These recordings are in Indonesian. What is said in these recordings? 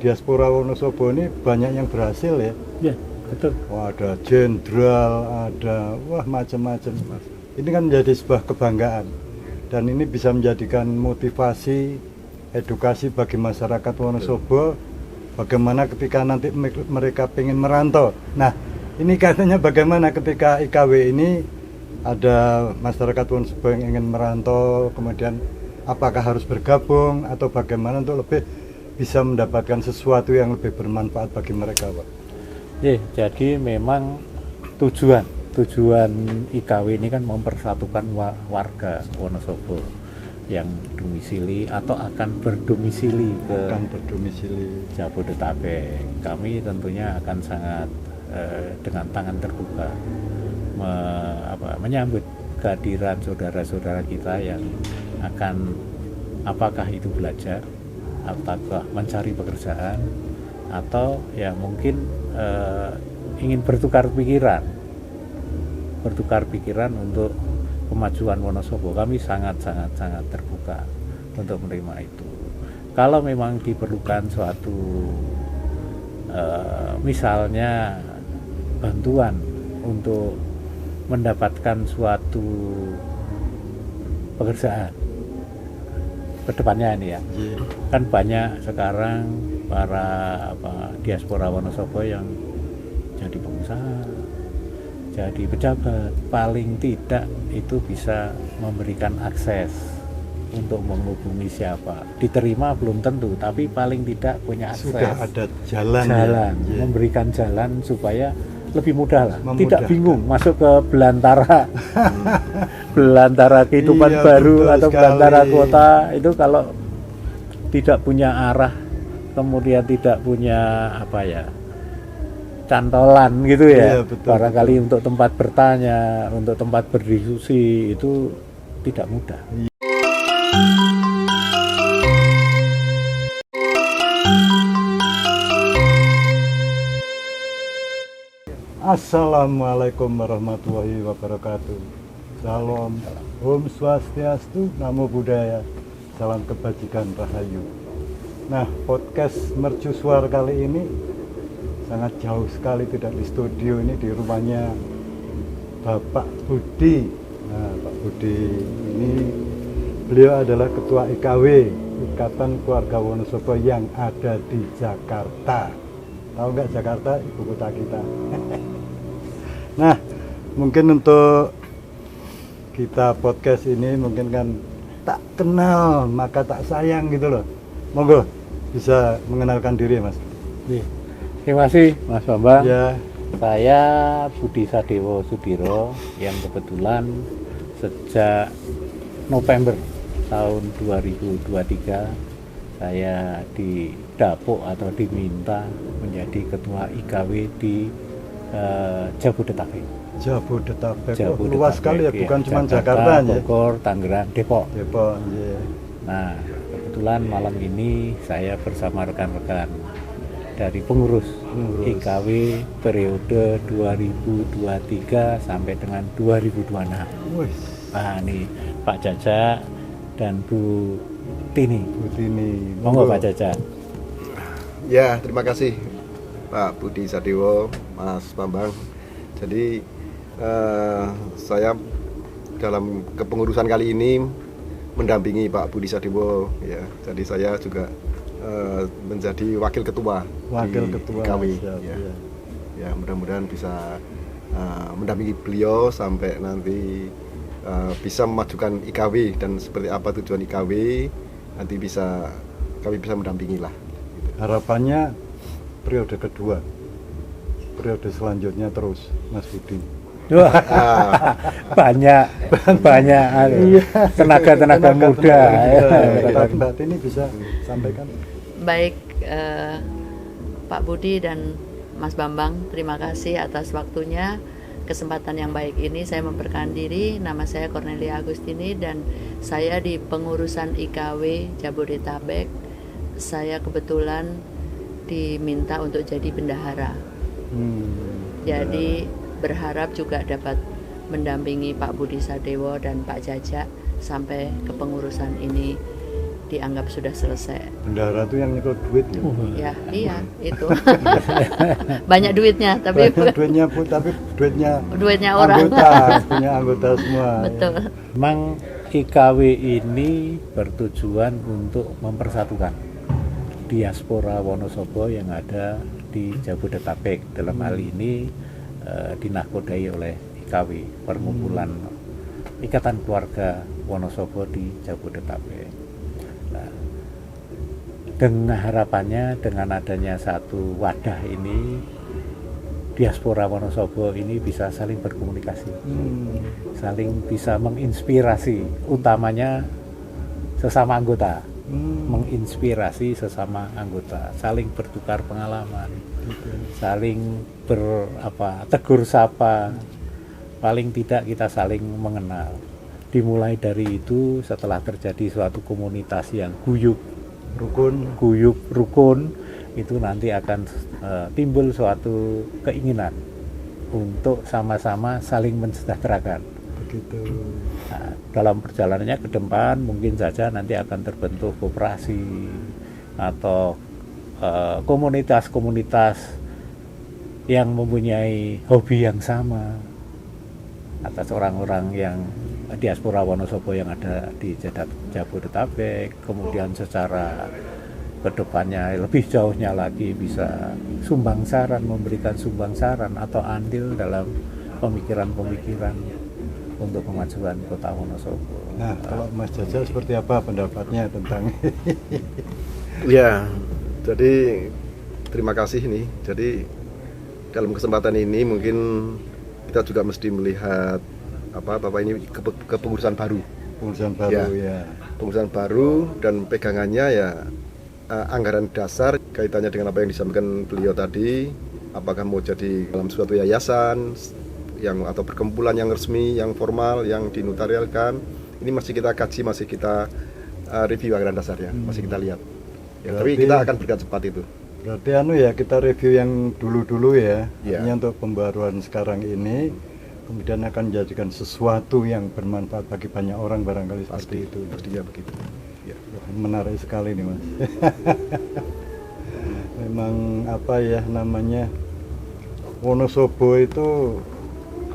diaspora Wonosobo ini banyak yang berhasil ya. Ya, betul. Wah, ada jenderal, ada macam-macam. Ini kan menjadi sebuah kebanggaan dan ini bisa menjadikan motivasi, edukasi bagi masyarakat Wonosobo. Bagaimana ketika nanti mereka pengen merantau. Nah, ini katanya bagaimana ketika IKW ini ada masyarakat Wonosobo yang ingin merantau, kemudian apakah harus bergabung atau bagaimana untuk lebih bisa mendapatkan sesuatu yang lebih bermanfaat bagi mereka, Pak? Jadi memang tujuan IKW ini kan mempersatukan warga Wonosobo yang domisili atau akan berdomisili ke Jabodetabek. Kami tentunya akan sangat dengan tangan terbuka menyambut kehadiran saudara-saudara kita yang akan apakah itu belajar, apakah mencari pekerjaan, atau ya mungkin ingin bertukar pikiran untuk kemajuan Wonosobo. Kami sangat terbuka untuk menerima itu. Kalau memang diperlukan suatu misalnya bantuan untuk mendapatkan suatu pekerjaan ke depannya ini ya. Kan banyak sekarang para diaspora Wonosobo yang jadi pengusaha, jadi pejabat, paling tidak itu bisa memberikan akses untuk menghubungi siapa. Diterima belum tentu, tapi paling tidak punya akses. Sudah ada jalan. Memberikan jalan supaya lebih mudah lah. Tidak bingung masuk ke belantara kehidupan baru atau sekali. Belantara kota itu kalau tidak punya arah, kemudian tidak punya cantolan gitu ya. Barangkali untuk tempat bertanya, untuk tempat berdiskusi itu tidak mudah. Assalamualaikum warahmatullahi wabarakatuh. Salam, Om Swastiastu, Namo Buddhaya, salam kebajikan rahayu. Nah, podcast mercusuar kali ini sangat jauh sekali, tidak di studio, ini di rumahnya Bapak Budi. Nah, Pak Budi ini beliau adalah Ketua IKW, Ikatan Keluarga Wonosobo yang ada di Jakarta. Tahu nggak Jakarta, ibu kota kita? Nah, mungkin untuk kita podcast ini mungkin kan tak kenal maka tak sayang gitu loh. Monggo bisa mengenalkan diri, Mas. Terima kasih Mas Bambang. Ya. Saya Budi Sadewo Sudiro yang kebetulan sejak November tahun 2023 saya didapuk atau diminta menjadi ketua IKW di Jabodetabek. Luas sekali ya, bukan cuma Jakarta aja. Bogor, Tangerang, Depok. Yeah. Nah, kebetulan malam ini saya bersama rekan-rekan dari pengurus IKW periode 2023 sampai dengan 2026. Nah, ini Pak Jaja dan Bu Tini. Monggo Pak Jaja. Ya, terima kasih Pak Budi Sadewo, Mas Bambang. Jadi saya dalam kepengurusan kali ini mendampingi Pak Budi Sadewo ya. Jadi saya juga menjadi wakil ketua IKW ya. Ya, mudah-mudahan bisa mendampingi beliau sampai nanti bisa memajukan IKW dan seperti apa tujuan IKW nanti kami bisa mendampingi lah. Harapannya periode kedua, periode selanjutnya terus, Mas Budi. banyak tenaga muda. Mbak Tini bisa sampaikan. Baik, Pak Budi dan Mas Bambang, terima kasih atas waktunya. Kesempatan yang baik ini saya memperkenalkan diri, nama saya Cornelia Agustini dan saya di pengurusan IKW Jabodetabek. Saya kebetulan diminta untuk jadi bendahara. Jadi berharap juga dapat mendampingi Pak Budi Sadewo dan Pak Jaja sampai kepengurusan ini dianggap sudah selesai. Bendahara tuh yang nyekot duit ya. Ya, iya itu. Banyak duitnya, tapi Banyak duitnya Bu, tapi duitnya orang. punya anggota semua. Betul. Ya. Memang IKW ini bertujuan untuk mempersatukan diaspora Wonosobo yang ada di Jabodetabek. Dalam hal ini dinakodai oleh IKW, Perkumpulan Ikatan Keluarga Wonosobo di Jabodetabek. Nah, dengan harapannya dengan adanya satu wadah ini, diaspora Wonosobo ini bisa saling berkomunikasi, saling bisa menginspirasi, utamanya sesama anggota, menginspirasi sesama anggota, saling bertukar pengalaman, saling tegur sapa, paling tidak kita saling mengenal. Dimulai dari itu, setelah terjadi suatu komunitas yang guyup rukun, itu nanti akan timbul suatu keinginan untuk sama-sama saling mensejahterakan. Begitu. Nah, dalam perjalanannya ke depan mungkin saja nanti akan terbentuk koperasi atau komunitas-komunitas yang mempunyai hobi yang sama atas orang-orang yang diaspora Wonosobo yang ada di Jabodetabek. Kemudian secara kedepannya lebih jauhnya lagi bisa sumbang saran, memberikan sumbang saran atau andil dalam pemikiran-pemikiran untuk kemajuan kota Wonosobo. Nah, kalau Mas Jajal seperti apa pendapatnya tentang Ya, jadi terima kasih nih. Jadi dalam kesempatan ini mungkin kita juga mesti melihat Bapak ini kepengurusan baru. pengurusan baru ya. Pengurusan baru dan pegangannya ya anggaran dasar kaitannya dengan apa yang disampaikan beliau tadi. Apakah mau jadi dalam suatu yayasan yang atau perkumpulan yang resmi, yang formal, yang dinotarialkan. Ini masih kita kaji, masih kita review anggaran dasarnya, masih kita lihat. Ya, tapi kita akan bergerak cepat itu. Berarti ya kita review yang dulu-dulu ya. Ya. Ini untuk pembaruan sekarang ini. Kemudian akan menjadikan sesuatu yang bermanfaat bagi banyak orang barangkali seperti itu. Pastinya begitu. Ya. Menarik sekali nih Mas. Memang namanya Wonosobo itu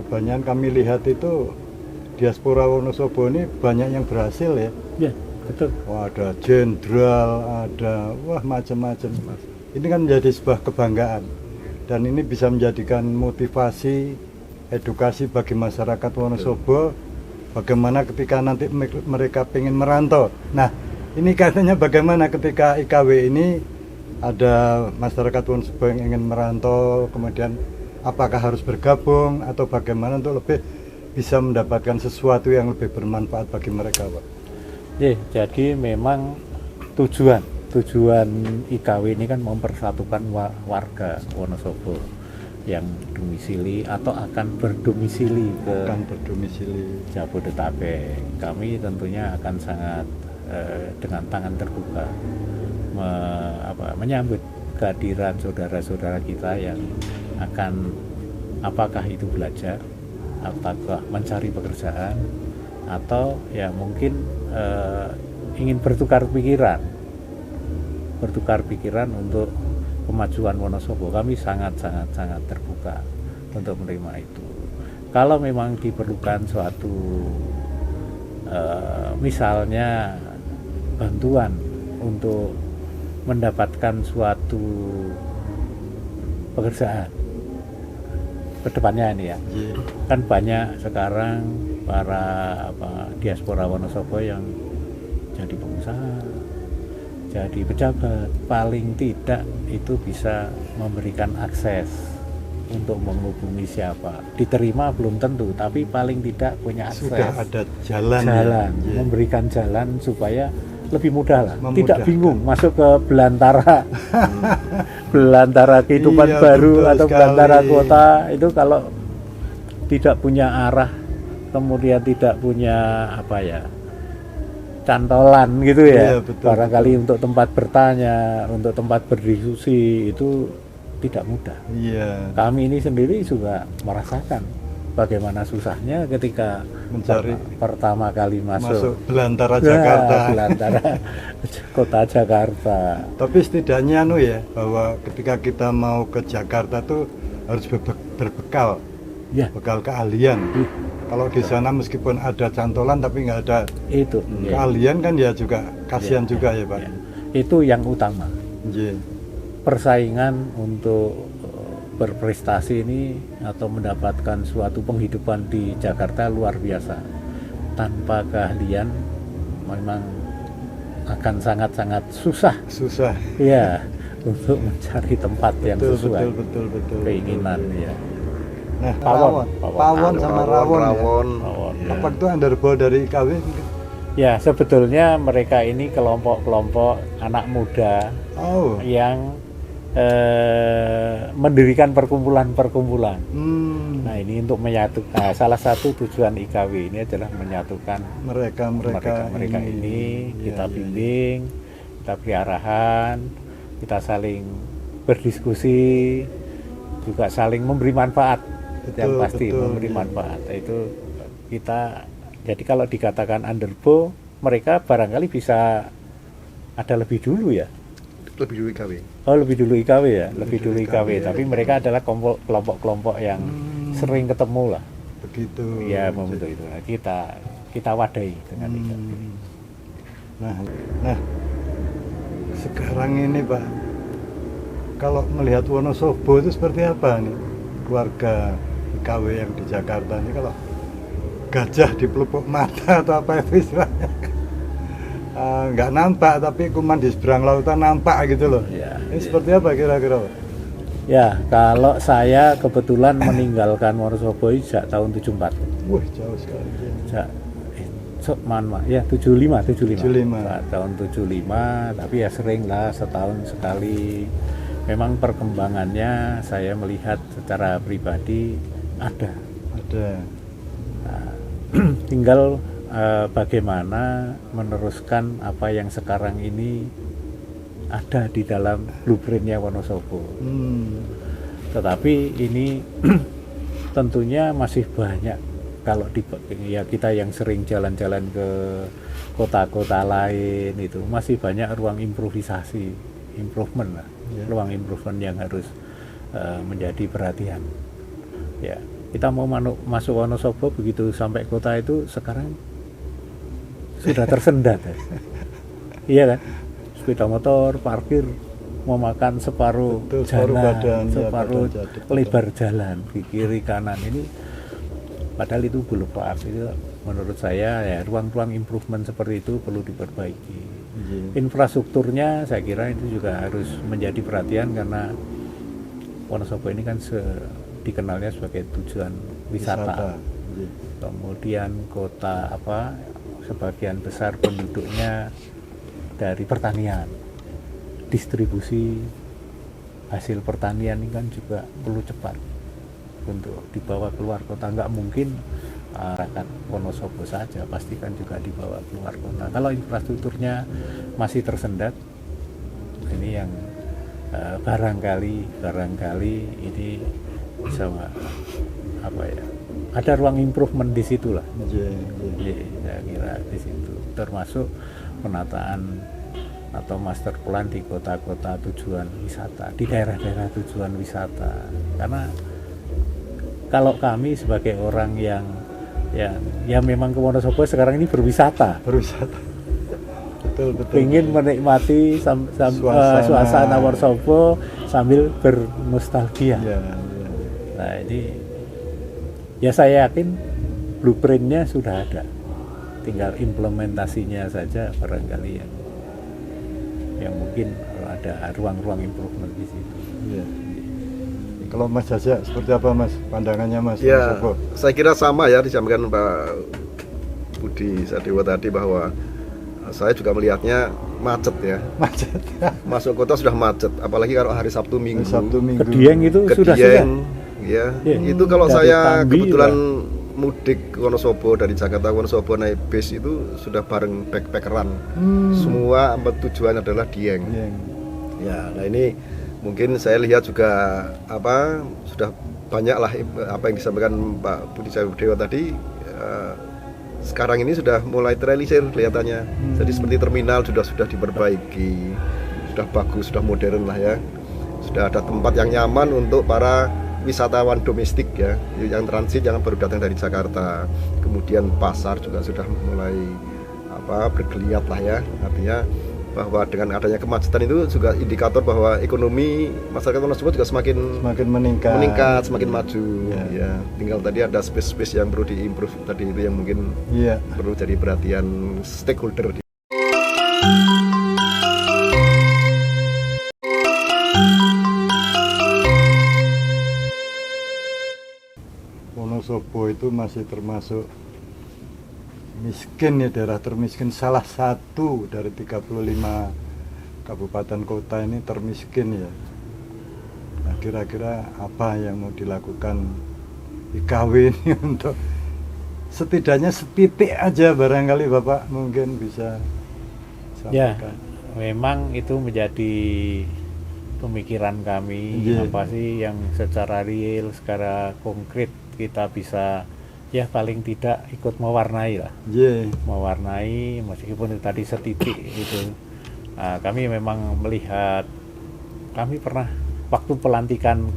kebanyakan kami lihat itu diaspora Wonosobo ini banyak yang berhasil ya. Ya, betul. Wah, ada jenderal, ada macam-macam. Ini kan menjadi sebuah kebanggaan dan ini bisa menjadikan motivasi edukasi bagi masyarakat Wonosobo bagaimana ketika nanti mereka ingin merantau. Nah, ini katanya bagaimana ketika IKW ini ada masyarakat Wonosobo yang ingin merantau, kemudian apakah harus bergabung atau bagaimana untuk lebih bisa mendapatkan sesuatu yang lebih bermanfaat bagi mereka, Pak? Jadi memang tujuan IKW ini kan mempersatukan warga Wonosobo yang domisili atau akan berdomisili ke Jabodetabek. Kami tentunya akan sangat dengan tangan terbuka menyambut kehadiran saudara-saudara kita yang akan apakah itu belajar, apakah mencari pekerjaan, atau ya mungkin ingin bertukar pikiran untuk kemajuan Wonosobo. Kami sangat terbuka untuk menerima itu. Kalau memang diperlukan suatu misalnya bantuan untuk mendapatkan suatu pekerjaan kedepannya ini ya, kan banyak sekarang para diaspora Wonosobo yang jadi pengusaha, jadi pejabat, paling tidak itu bisa memberikan akses untuk menghubungi siapa. Diterima belum tentu, tapi paling tidak punya akses. Sudah ada jalan ya. Memberikan jalan supaya lebih mudah lah. Tidak bingung masuk ke belantara kehidupan baru atau belantara kota itu kalau tidak punya arah, kemudian tidak punya cantolan gitu ya. Barangkali untuk tempat bertanya, untuk tempat berdiskusi itu tidak mudah. Iya. Kami ini sendiri juga merasakan bagaimana susahnya ketika Mencari pertama kali masuk belantara Jakarta. belantara kota Jakarta. Tapi setidaknya ya, bahwa ketika kita mau ke Jakarta tuh harus berbekal, Ya, bekal keahlian. Kalau di sana meskipun ada cantolan tapi nggak ada itu. Ya. keahlian kan ya juga kasihan Ya. juga ya Pak. Ya. Itu yang utama. Iya. Persaingan untuk berprestasi ini atau mendapatkan suatu penghidupan di Jakarta luar biasa. Tanpa keahlian memang akan sangat-sangat susah Susah. ya untuk mencari tempat yang sesuai Betul. keinginan ya. Nah, Pawon. Pawon sama rawon. Ya. rawon. Ya. Apa itu underbow dari IKW? Ya, sebetulnya mereka ini kelompok-kelompok anak muda Oh. yang mendirikan perkumpulan-perkumpulan. Nah, ini untuk menyatukan, salah satu tujuan IKW ini adalah menyatukan mereka ini, kita Ya. bimbing, kita beri arahan, kita saling berdiskusi, juga saling memberi manfaat. Yang pasti memberi ya. manfaat. Itu kita, jadi kalau dikatakan underbow, mereka barangkali bisa ada lebih dulu ya. Lebih dulu IKW. Oh, lebih dulu IKW ya, lebih dulu IKW. ya. Tapi mereka adalah kelompok-kelompok yang sering ketemu lah. Begitu. Ya, membentuk itu. Nah, kita wadahi dengan IKW. Nah, sekarang ini Pak, kalau melihat Wonosobo itu seperti apa nih keluarga IKW yang di Jakarta ini, kalau gajah di pelupuk mata atau apa itu istilahnya? Nggak nampak tapi kuman di seberang lautan nampak gitu loh. Ya, Ini seperti apa kira-kira Pak? ya, kalau saya kebetulan meninggalkan Wonosobo sejak tahun 74. Wah, jauh sekali. Sejak ya 75. 75. Saat tahun 75, tapi ya sering lah setahun sekali. Memang perkembangannya saya melihat secara pribadi ada. Nah, tinggal bagaimana meneruskan apa yang sekarang ini ada di dalam blueprintnya Wonosobo. Tetapi ini tentunya masih banyak, kalau ya kita yang sering jalan-jalan ke kota-kota lain itu masih banyak ruang improvisasi, improvement lah, ruang improvement yang harus menjadi perhatian. Ya, kita mau masuk Wonosobo, begitu sampai kota itu sekarang sudah tersendat ya. Iya kan, sepeda motor parkir mau makan separuh jalan, separuh lebar jalan di kiri kanan ini, padahal itu belum pas. Itu menurut saya ya ruang-ruang improvement seperti itu perlu diperbaiki. Infrastrukturnya saya kira itu juga harus menjadi perhatian, karena Wonosobo ini kan dikenalnya sebagai tujuan wisata. Kemudian kota sebagian besar penduduknya dari pertanian, distribusi hasil pertanian ini kan juga perlu cepat untuk dibawa keluar kota. Nggak mungkin akan Wonosobo saja, pasti kan juga dibawa keluar kota. Kalau infrastrukturnya masih tersendat, ini yang barangkali ini bisa ada ruang improvement di situ lah. Saya kira di situ, termasuk penataan atau master plan di kota-kota tujuan wisata, di daerah-daerah tujuan wisata. Karena kalau kami sebagai orang yang memang ke Wonosobo sekarang ini berwisata. Betul. Ingin menikmati suasana Wonosobo sambil bernostalgia. Nah, ini ya saya yakin blueprintnya sudah ada, tinggal implementasinya saja barangkali yang mungkin ada ruang-ruang improvement di situ. Kalau Mas Jasya seperti apa Mas pandangannya Mas? Ya, Wonosobo? saya kira sama ya, disampaikan Pak Budi Sadewo tadi, bahwa saya juga melihatnya macet ya. Masuk kota sudah macet, apalagi kalau hari Sabtu Minggu. Ke Dieng itu sudah. Ya, itu kalau saya kebetulan mudik ke Wonosobo dari Jakarta Wonosobo naik bis itu sudah bareng backpackeran. Semua tujuan adalah Dieng. Ya, nah ini mungkin saya lihat juga sudah banyak lah apa yang disampaikan Pak Budi Sadewo tadi. Sekarang ini sudah mulai terrealisir kelihatannya. Jadi seperti terminal sudah diperbaiki, sudah bagus, sudah modern lah ya. Sudah ada tempat yang nyaman untuk para wisatawan domestik ya, yang transit, yang baru datang dari Jakarta. Kemudian pasar juga sudah mulai bergeliat lah ya. Artinya bahwa dengan adanya kemacetan itu juga indikator bahwa ekonomi masyarakat Wonosobo juga semakin meningkat, semakin maju. Ya, tinggal tadi ada space yang perlu diimprove tadi itu yang mungkin perlu jadi perhatian stakeholder. Wonosobo itu masih termasuk miskin ya, daerah termiskin, salah satu dari 35 kabupaten kota ini termiskin ya. Nah, kira-kira apa yang mau dilakukan IKW ini untuk setidaknya setitik aja, barangkali Bapak mungkin bisa sampaikan. Ya, memang itu menjadi pemikiran kami, apa sih yang secara real, secara konkret kita bisa paling tidak ikut mewarnai lah, mewarnai meskipun itu tadi setitik itu. Nah, kami memang melihat, kami pernah waktu pelantikan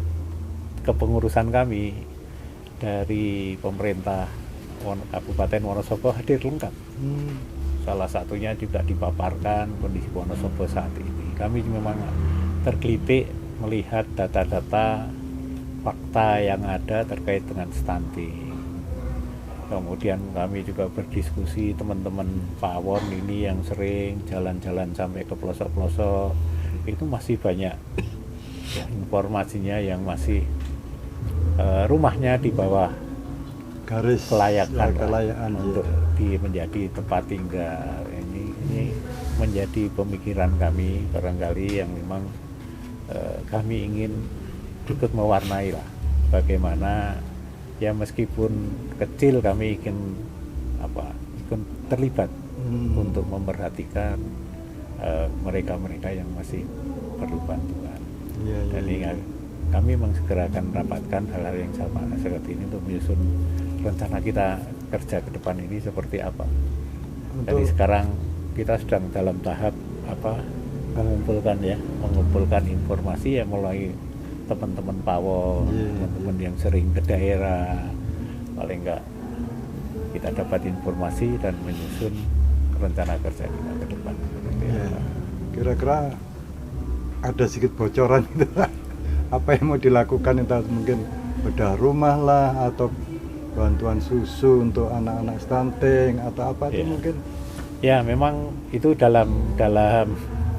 kepengurusan kami dari pemerintah Kabupaten Wonosobo hadir lengkap. Salah satunya juga dipaparkan kondisi Wonosobo saat ini. Kami memang tergelitik melihat data-data fakta yang ada terkait dengan stunting. Kemudian kami juga berdiskusi teman-teman Pawon ini yang sering jalan-jalan sampai ke pelosok-pelosok, itu masih banyak ya, informasinya yang masih rumahnya di bawah garis kelayakan untuk menjadi tempat tinggal. Ini menjadi pemikiran kami barangkali yang memang kami ingin ikut mewarnai lah, bagaimana ya meskipun kecil kami ingin ikut terlibat untuk memperhatikan mereka-mereka yang masih perlu bantuan. Jadi kami memang segera akan rapatkan hal-hal yang sama seperti ini untuk menyusun rencana kita kerja ke depan ini seperti apa. Jadi sekarang kita sedang dalam tahap mengumpulkan informasi yang mulai teman-teman Pawon, teman-teman yang sering ke daerah, paling enggak kita dapat informasi dan menyusun rencana kerja kita ke depan. Kira-kira ada sedikit bocoran itu apa yang mau dilakukan, entah mungkin bedah rumah lah atau bantuan susu untuk anak-anak stunting atau apa itu mungkin? Ya, memang itu dalam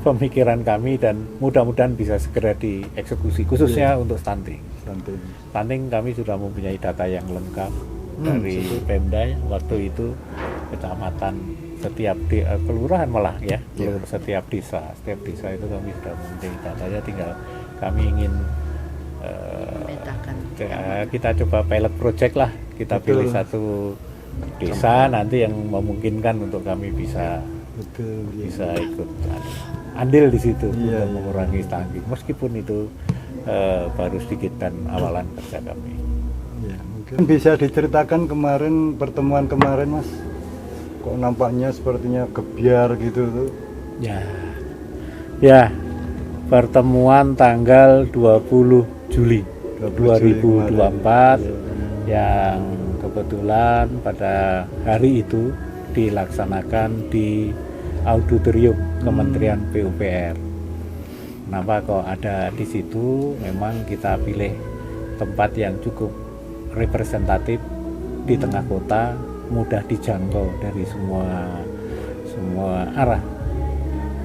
pemikiran kami dan mudah-mudahan bisa segera dieksekusi khususnya untuk stunting. Stunting kami sudah mempunyai data yang lengkap dari Pemda waktu itu, kecamatan setiap kelurahan malah ya, setiap desa itu kami sudah mempunyai datanya, tinggal kami ingin kita coba pilot project lah, kita pilih satu desa nanti yang memungkinkan untuk kami bisa ikut andil di situ untuk mengurangi stunting, meskipun itu baru sedikit dan awalan kerja kami. Mungkin bisa diceritakan kemarin, pertemuan kemarin Mas, kok nampaknya sepertinya gebyar gitu tuh? Ya, pertemuan tanggal 20 Juli 2024 yang kebetulan pada hari itu dilaksanakan di auditorium Kementerian PUPR. Kenapa kok ada di situ? Memang kita pilih tempat yang cukup representatif di tengah kota, mudah dijangkau dari semua arah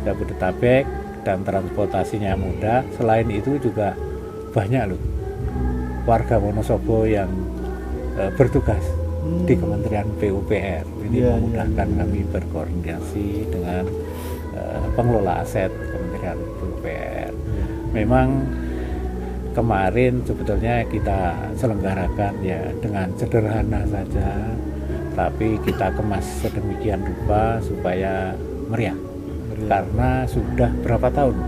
Jabodetabek, dan transportasinya mudah. Selain itu juga banyak loh warga Wonosobo yang bertugas di Kementerian PUPR. Ini memudahkan kami berkoordinasi dengan pengelola aset Kementerian PUPR. Memang kemarin sebetulnya kita selenggarakan ya dengan sederhana saja, tapi kita kemas sedemikian rupa supaya meriah. Karena sudah berapa tahun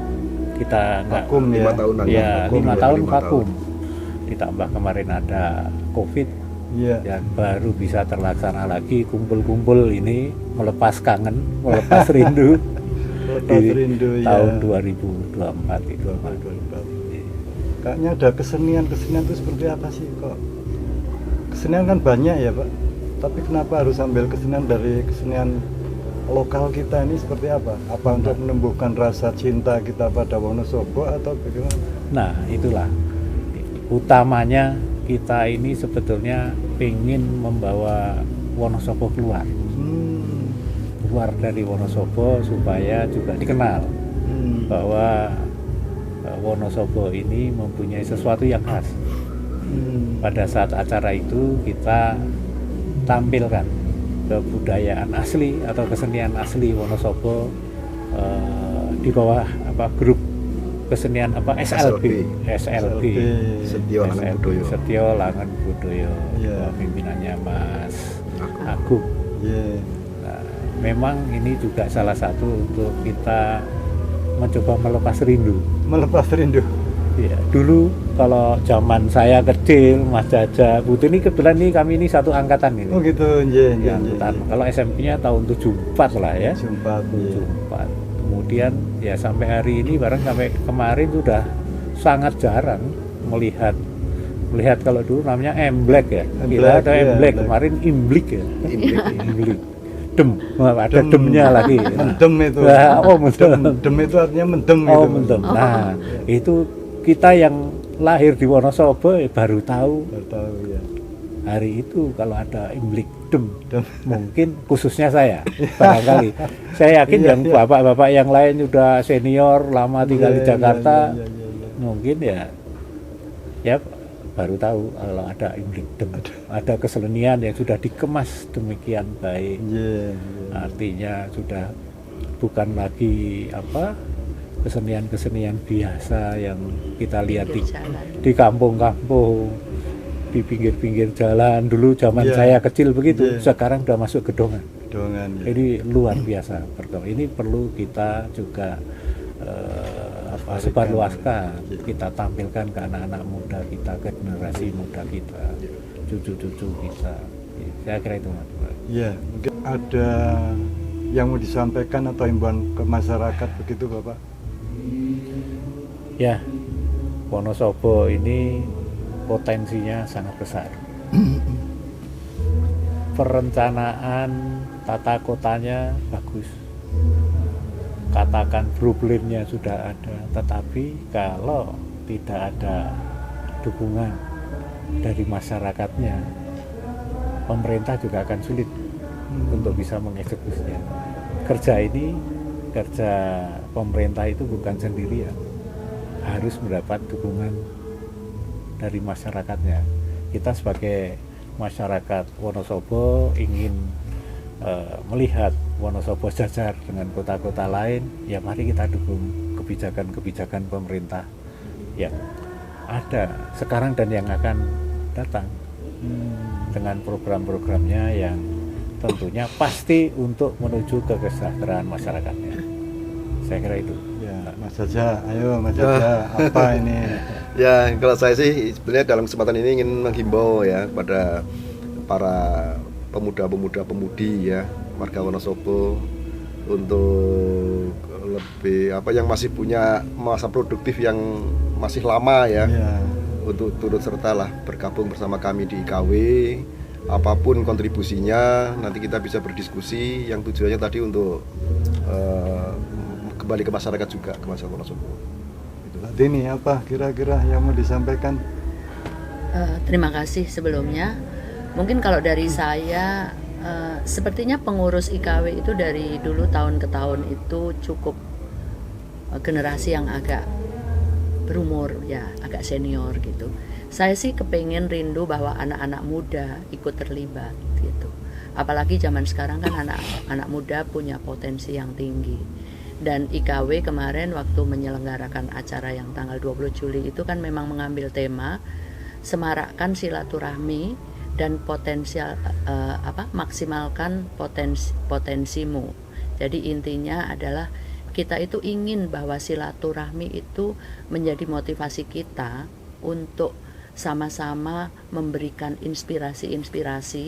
kita nggak Vakum ya. 5 tahunan ya vakum, 5 ya, tahun 5 vakum, ditambah kemarin ada COVID Iya. yang baru bisa terlaksana lagi kumpul-kumpul ini, melepas kangen, melepas rindu Lepas di rindu ya. tahun 2024 itu. 2024. Kayaknya ada kesenian itu seperti apa sih kok? Kesenian kan banyak ya Pak, tapi kenapa harus ambil kesenian dari kesenian lokal kita ini seperti apa? Apa untuk menumbuhkan rasa cinta kita pada Wonosobo atau bagaimana? Nah itulah utamanya, kita ini sebetulnya ingin membawa Wonosobo keluar dari Wonosobo supaya juga dikenal bahwa Wonosobo ini mempunyai sesuatu yang khas. Pada saat acara itu kita tampilkan kebudayaan asli atau kesenian asli Wonosobo di bawah grup kesenian SLB Setio Langan Budoyo. Setio Langan Budoyo, Yeah. pimpinannya Mas Agung. Yeah. Nah, memang ini juga salah satu untuk kita mencoba melepas rindu. Melepas rindu. Ya, dulu kalau zaman saya kecil, Mas Jaja, Butuh ini kebetulan nih kami ini satu angkatan ini. Oh gitu, nggih, nggih, Ya, nggih. angkatan. Kalau SMP-nya tahun 74 lah ya. Jumpa 74. Kemudian ya sampai hari ini barang sampai kemarin sudah sangat jarang melihat kalau dulu namanya Emblek ya. Kita ada iya, Emblek, Emblek. kemarin Imblik ya. Imblik. Dem, ada Dem. demnya lagi. Mendem itu. Nah, oh mendem. Dem itu artinya mendem Oh, gitu. mendem. Nah, itu kita yang lahir di Wonosobo baru tahu Baru tahu ya. hari itu kalau ada Imblik Dem. Dem. Mungkin khususnya saya barangkali. Saya yakin Iya, yang iya. bapak-bapak yang lain sudah senior lama tinggal di Iya, iya, Jakarta, iya, iya, iya. mungkin ya baru tahu kalau ada Imblik Dem. Ada kesenian yang sudah dikemas demikian baik. Iya, iya. Artinya sudah bukan lagi kesenian-kesenian biasa yang kita lihat Pinggir jalan. di kampung-kampung, di pinggir-pinggir jalan. Dulu zaman Iya. saya kecil begitu, Iya. sekarang udah masuk gedongan. Dongan ya. Ini luar biasa berkembang. Ini perlu kita juga sebarluaskan. Iya. Kita tampilkan ke anak-anak muda kita, ke generasi muda kita, cucu-cucu kita. Saya kira itu, Mas. Iya, mungkin ada yang mau disampaikan atau himbauan ke masyarakat begitu Bapak? Ya, Wonosobo ini potensinya sangat besar. Perencanaan tata kotanya bagus. Katakan problemnya sudah ada, tetapi kalau tidak ada dukungan dari masyarakatnya, pemerintah juga akan sulit untuk bisa mengeksekusinya. Kerja pemerintah itu bukan sendirian, harus mendapat dukungan dari masyarakatnya. Kita sebagai masyarakat Wonosobo ingin melihat Wonosobo sejajar dengan kota-kota lain, ya mari kita dukung kebijakan-kebijakan pemerintah yang ada sekarang dan yang akan datang, dengan program-programnya yang tentunya pasti untuk menuju ke kesejahteraan masyarakatnya. Saya kira itu. Ya, Mas Jaja, ayo Mas Jaja, apa ini? Ya, kalau saya sih sebenarnya dalam kesempatan ini ingin menghimbau ya kepada para pemuda-pemudi ya, warga Wonosobo untuk lebih yang masih punya masa produktif yang masih lama ya, Ya, untuk turut sertalah bergabung bersama kami di IKW. Apapun kontribusinya, nanti kita bisa berdiskusi yang tujuannya tadi untuk kembali ke masyarakat juga, ke masyarakat Wonosobo. Tadi ini apa kira-kira yang mau disampaikan? Terima kasih sebelumnya. Mungkin kalau dari saya, sepertinya pengurus IKW itu dari dulu tahun ke tahun itu cukup generasi yang agak berumur ya, agak senior gitu. Saya sih kepengen rindu bahwa anak-anak muda ikut terlibat gitu. Apalagi zaman sekarang kan anak muda punya potensi yang tinggi. Dan IKW kemarin waktu menyelenggarakan acara yang tanggal 20 Juli itu kan memang mengambil tema semarakkan silaturahmi dan maksimalkan potensimu. Jadi intinya adalah kita itu ingin bahwa silaturahmi itu menjadi motivasi kita untuk sama-sama memberikan inspirasi-inspirasi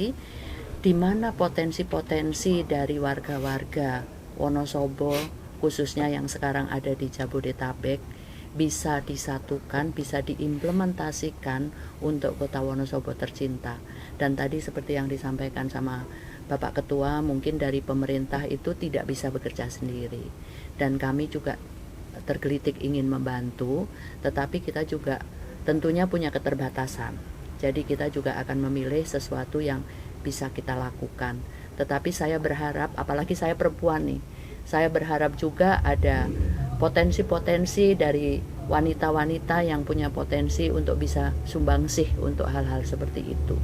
di mana potensi-potensi dari warga-warga Wonosobo khususnya yang sekarang ada di Jabodetabek bisa disatukan, bisa diimplementasikan untuk Kota Wonosobo tercinta. Dan tadi seperti yang disampaikan sama Bapak Ketua, mungkin dari pemerintah itu tidak bisa bekerja sendiri. Dan kami juga tergelitik ingin membantu, tetapi kita juga tentunya punya keterbatasan. Jadi kita juga akan memilih sesuatu yang bisa kita lakukan. Tetapi saya berharap, apalagi saya perempuan nih, saya berharap juga ada potensi-potensi dari wanita-wanita yang punya potensi untuk bisa sumbangsih untuk hal-hal seperti itu.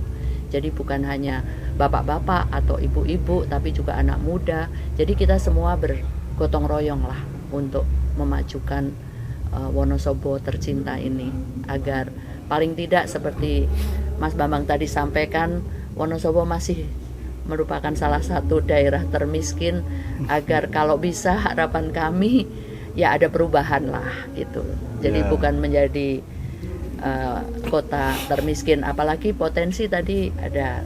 Jadi bukan hanya bapak-bapak atau ibu-ibu, tapi juga anak muda. Jadi kita semua bergotong royong lah untuk memajukan Wonosobo tercinta ini, agar paling tidak seperti Mas Bambang tadi sampaikan, Wonosobo masih merupakan salah satu daerah termiskin, agar kalau bisa harapan kami ya ada perubahan lah gitu. Jadi bukan menjadi kota termiskin, apalagi potensi tadi ada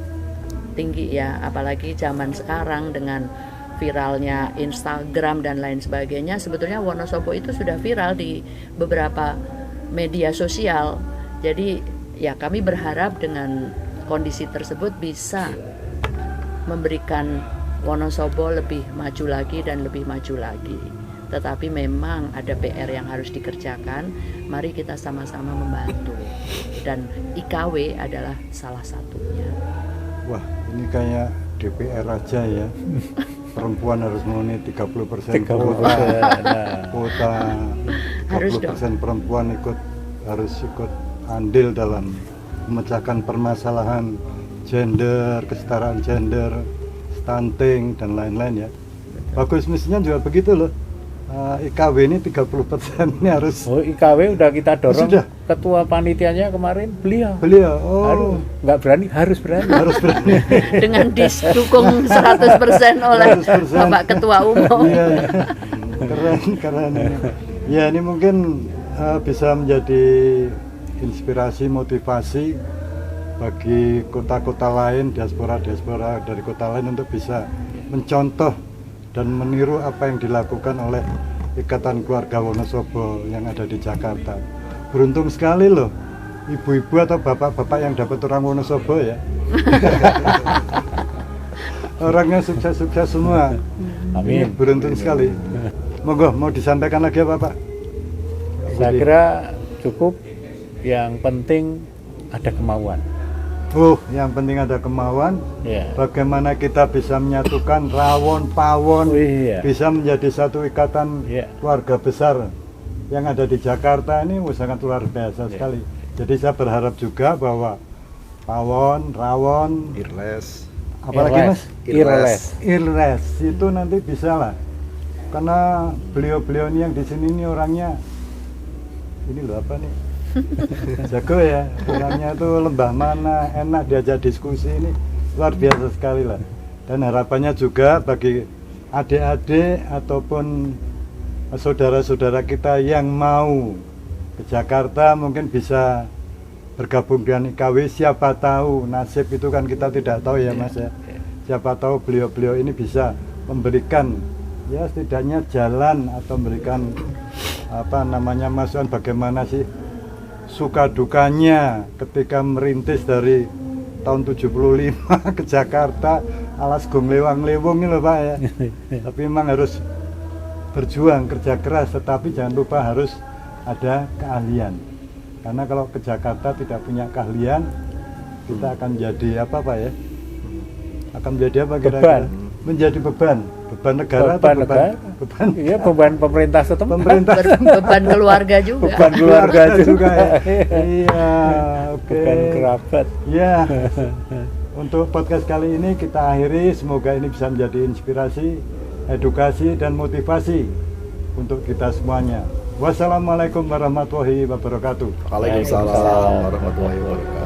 tinggi ya, apalagi zaman sekarang dengan viralnya Instagram dan lain sebagainya. Sebetulnya Wonosobo itu sudah viral di beberapa media sosial. Jadi ya kami berharap dengan kondisi tersebut bisa memberikan Wonosobo lebih maju lagi dan lebih maju lagi. Tetapi memang ada PR yang harus dikerjakan. Mari kita sama-sama membantu. Dan IKW adalah salah satunya. Wah, ini kayak DPR aja ya. Perempuan harus memenuhi 30% kuota. 30% perempuan harus ikut andil dalam memecahkan permasalahan gender, kesetaraan gender, stunting dan lain-lain ya. Bagus, mestinya juga begitu loh. IKW ini 30% ini harus. Oh, IKW udah kita dorong. Sudah. Ketua panitianya kemarin beliau. Oh. Nggak berani, harus berani. Harus berani. Dengan didukung 100% oleh 100%. Bapak Ketua Umum. Iya. Keren. Ya, ini mungkin bisa menjadi inspirasi, motivasi bagi kota-kota lain, diaspora dari kota lain untuk bisa mencontoh dan meniru apa yang dilakukan oleh Ikatan Keluarga Wonosobo yang ada di Jakarta. Beruntung sekali loh ibu-ibu atau bapak-bapak yang dapat orang Wonosobo ya. Orangnya sukses-sukses semua. Amin. Beruntung sekali. Monggo, mau disampaikan lagi apa Pak? Saya kira cukup. Yang penting ada kemauan. Yang penting ada kemauan. Ya. Bagaimana kita bisa menyatukan rawon, pawon, bisa menjadi satu ikatan keluarga besar yang ada di Jakarta ini sangat luar biasa sekali. Jadi saya berharap juga bahwa pawon, rawon, Irles, apalagi Mas? Irles itu nanti bisa lah. Karena beliau-beliau ini yang di sini ini orangnya ini loh apa nih? Jago ya, orangnya tuh lembah mana, enak diajak diskusi, ini luar biasa sekali lah. Dan harapannya juga bagi adik-adik ataupun saudara-saudara kita yang mau ke Jakarta mungkin bisa bergabung dengan IKW. Siapa tahu, nasib itu kan kita tidak tahu ya Mas ya. Siapa tahu beliau-beliau ini bisa memberikan ya setidaknya jalan atau memberikan masukan bagaimana sih suka dukanya ketika merintis dari tahun 75 ke Jakarta alas gong lewang-lewong ini loh Pak ya. Tapi memang harus berjuang, kerja keras, tetapi jangan lupa harus ada keahlian. Karena kalau ke Jakarta tidak punya keahlian, kita akan jadi apa Pak ya? Akan menjadi apa kira-kira? Menjadi beban negara atau beban iya, beban pemerintah setempat, beban keluarga juga, beban keluarga juga ya. Iya, oke. Beban kerabat ya. Untuk podcast kali ini kita akhiri, semoga ini bisa menjadi inspirasi, edukasi dan motivasi untuk kita semuanya. Wassalamualaikum warahmatullahi wabarakatuh. Waalaikumsalam warahmatullahi wabarakatuh.